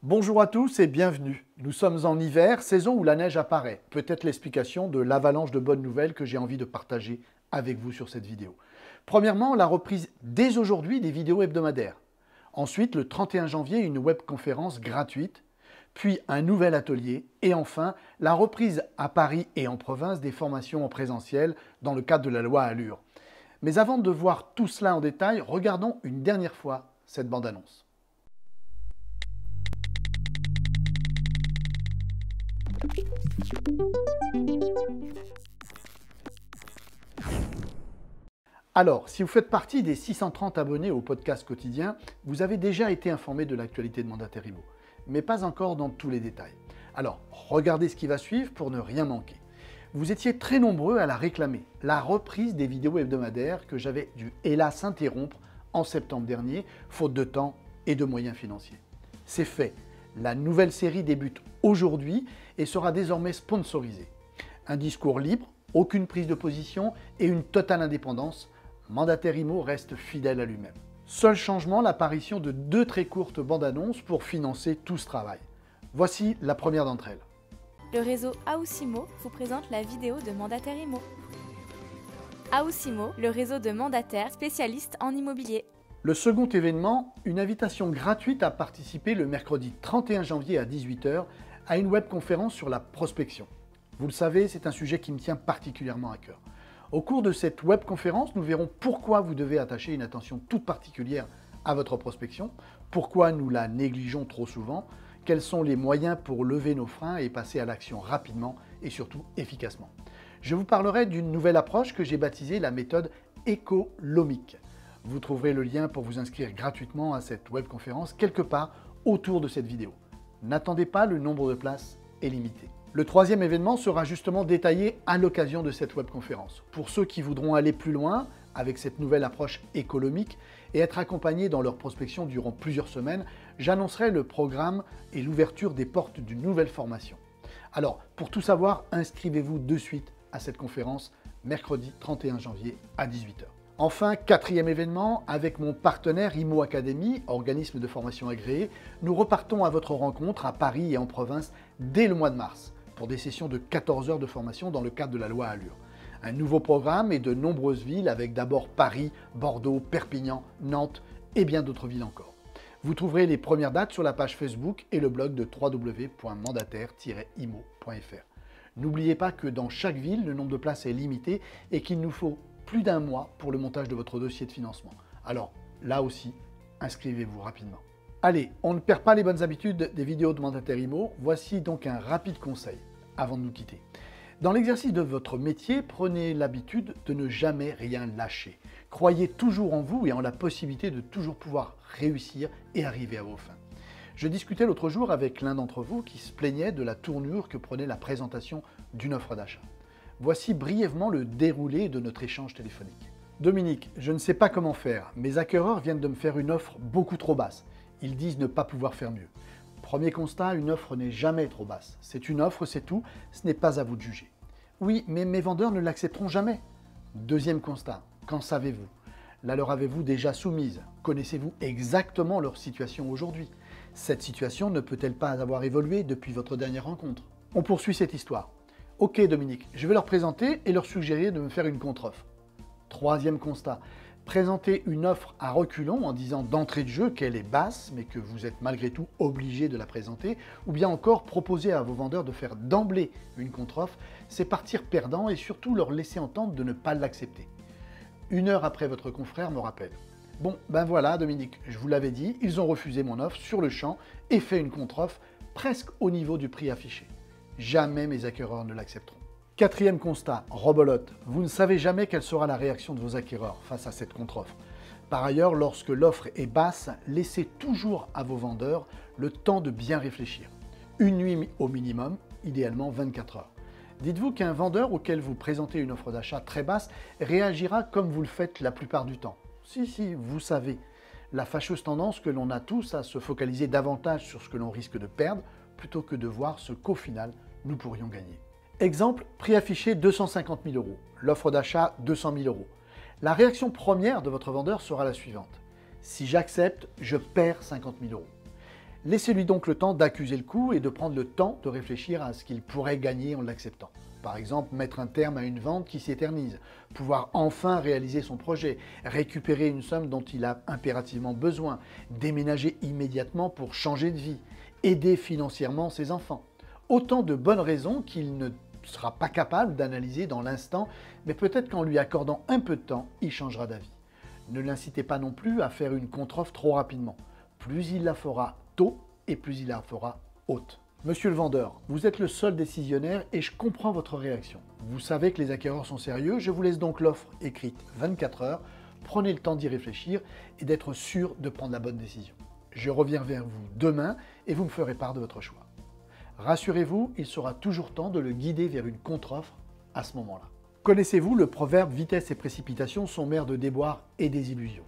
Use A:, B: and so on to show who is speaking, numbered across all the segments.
A: Bonjour à tous et bienvenue. Nous sommes en hiver, saison où la neige apparaît. Peut-être l'explication de l'avalanche de bonnes nouvelles que j'ai envie de partager avec vous sur cette vidéo. Premièrement, la reprise dès aujourd'hui des vidéos hebdomadaires. Ensuite, le 31 janvier, une webconférence gratuite. Puis un nouvel atelier. Et enfin, la reprise à Paris et en province des formations en présentiel dans le cadre de la loi Allure. Mais avant de voir tout cela en détail, regardons une dernière fois cette bande-annonce. Alors, si vous faites partie des 630 abonnés au podcast quotidien, vous avez déjà été informé de l'actualité de Mandataire Immo, mais pas encore dans tous les détails. Alors, regardez ce qui va suivre pour ne rien manquer. Vous étiez très nombreux à la réclamer, la reprise des vidéos hebdomadaires que j'avais dû hélas interrompre en septembre dernier, faute de temps et de moyens financiers. C'est fait, la nouvelle série débute aujourd'hui et sera désormais sponsorisée. Un discours libre, aucune prise de position et une totale indépendance. Mandataire Immo reste fidèle à lui-même. Seul changement, l'apparition de 2 très courtes bandes-annonces pour financer tout ce travail. Voici la première d'entre elles.
B: Le réseau Ausimo vous présente la vidéo de Mandataire Immo. Ausimo, le réseau de mandataires spécialistes en immobilier.
A: Le second événement, une invitation gratuite à participer le mercredi 31 janvier à 18 h à une webconférence sur la prospection. Vous le savez, c'est un sujet qui me tient particulièrement à cœur. Au cours de cette webconférence, nous verrons pourquoi vous devez attacher une attention toute particulière à votre prospection, pourquoi nous la négligeons trop souvent, quels sont les moyens pour lever nos freins et passer à l'action rapidement et surtout efficacement. Je vous parlerai d'une nouvelle approche que j'ai baptisée la méthode écolomique. Vous trouverez le lien pour vous inscrire gratuitement à cette webconférence quelque part autour de cette vidéo. N'attendez pas, le nombre de places est limité. Le troisième événement sera justement détaillé à l'occasion de cette webconférence. Pour ceux qui voudront aller plus loin avec cette nouvelle approche économique et être accompagnés dans leur prospection durant plusieurs semaines, j'annoncerai le programme et l'ouverture des portes d'une nouvelle formation. Alors, pour tout savoir, inscrivez-vous de suite à cette conférence mercredi 31 janvier à 18 h. Enfin, quatrième événement, avec mon partenaire Immo Academy, organisme de formation agréé, nous repartons à votre rencontre à Paris et en province dès le mois de mars pour des sessions de 14 heures de formation dans le cadre de la loi Allure. Un nouveau programme et de nombreuses villes avec d'abord Paris, Bordeaux, Perpignan, Nantes et bien d'autres villes encore. Vous trouverez les premières dates sur la page Facebook et le blog de www.mandataire-immo.fr. N'oubliez pas que dans chaque ville, le nombre de places est limité et qu'il nous faut plus d'un mois pour le montage de votre dossier de financement. Alors là aussi, inscrivez-vous rapidement. Allez, on ne perd pas les bonnes habitudes des vidéos de Mandataire Immo. Voici donc un rapide conseil avant de nous quitter. Dans l'exercice de votre métier, prenez l'habitude de ne jamais rien lâcher. Croyez toujours en vous et en la possibilité de toujours pouvoir réussir et arriver à vos fins. Je discutais l'autre jour avec l'un d'entre vous qui se plaignait de la tournure que prenait la présentation d'une offre d'achat. Voici brièvement le déroulé de notre échange téléphonique. Dominique, je ne sais pas comment faire. Mes acquéreurs viennent de me faire une offre beaucoup trop basse. Ils disent ne pas pouvoir faire mieux. Premier constat, une offre n'est jamais trop basse. C'est une offre, c'est tout, ce n'est pas à vous de juger. Oui, mais mes vendeurs ne l'accepteront jamais. Deuxième constat, qu'en savez-vous? La leur avez-vous déjà soumise? Connaissez-vous exactement leur situation aujourd'hui? Cette situation ne peut-elle pas avoir évolué depuis votre dernière rencontre? On poursuit cette histoire. Ok Dominique, je vais leur présenter et leur suggérer de me faire une contre-offre. Troisième constat, présenter une offre à reculons en disant d'entrée de jeu qu'elle est basse mais que vous êtes malgré tout obligé de la présenter, ou bien encore proposer à vos vendeurs de faire d'emblée une contre-offre, c'est partir perdant et surtout leur laisser entendre de ne pas l'accepter. 1 heure après, votre confrère me rappelle. Bon, ben voilà Dominique, je vous l'avais dit, ils ont refusé mon offre sur le champ et fait une contre-offre presque au niveau du prix affiché. Jamais mes acquéreurs ne l'accepteront. Quatrième constat, rebolote. Vous ne savez jamais quelle sera la réaction de vos acquéreurs face à cette contre-offre. Par ailleurs, lorsque l'offre est basse, laissez toujours à vos vendeurs le temps de bien réfléchir. Une nuit au minimum, idéalement 24 heures. Dites-vous qu'un vendeur auquel vous présentez une offre d'achat très basse réagira comme vous le faites la plupart du temps. Si, vous savez. La fâcheuse tendance que l'on a tous à se focaliser davantage sur ce que l'on risque de perdre plutôt que de voir ce qu'au final, nous pourrions gagner. Exemple, prix affiché 250 000 €, l'offre d'achat 200 000 €. La réaction première de votre vendeur sera la suivante. Si j'accepte, je perds 50 000 €. Laissez-lui donc le temps d'accuser le coup et de prendre le temps de réfléchir à ce qu'il pourrait gagner en l'acceptant. Par exemple, mettre un terme à une vente qui s'éternise, pouvoir enfin réaliser son projet, récupérer une somme dont il a impérativement besoin, déménager immédiatement pour changer de vie, aider financièrement ses enfants. Autant de bonnes raisons qu'il ne sera pas capable d'analyser dans l'instant, mais peut-être qu'en lui accordant un peu de temps, il changera d'avis. Ne l'incitez pas non plus à faire une contre-offre trop rapidement. Plus il la fera tôt et plus il la fera haute. Monsieur le vendeur, vous êtes le seul décisionnaire et je comprends votre réaction. Vous savez que les acquéreurs sont sérieux, je vous laisse donc l'offre écrite 24 heures. Prenez le temps d'y réfléchir et d'être sûr de prendre la bonne décision. Je reviens vers vous demain et vous me ferez part de votre choix. Rassurez-vous, il sera toujours temps de le guider vers une contre-offre à ce moment-là. Connaissez-vous le proverbe « Vitesse et précipitation sont mères de déboires et désillusions ».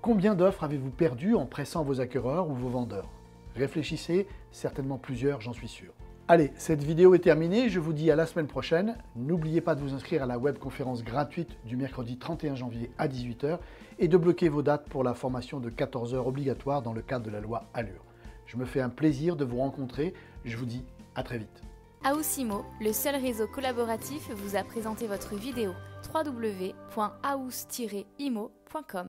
A: Combien d'offres avez-vous perdues en pressant vos acquéreurs ou vos vendeurs? Réfléchissez, certainement plusieurs, j'en suis sûr. Allez, cette vidéo est terminée, je vous dis à la semaine prochaine. N'oubliez pas de vous inscrire à la webconférence gratuite du mercredi 31 janvier à 18 h et de bloquer vos dates pour la formation de 14 heures obligatoire dans le cadre de la loi Allure. Je me fais un plaisir de vous rencontrer, je vous dis à très vite.
B: Aoussimo, le seul réseau collaboratif, vous a présenté votre vidéo www.aous-imo.com.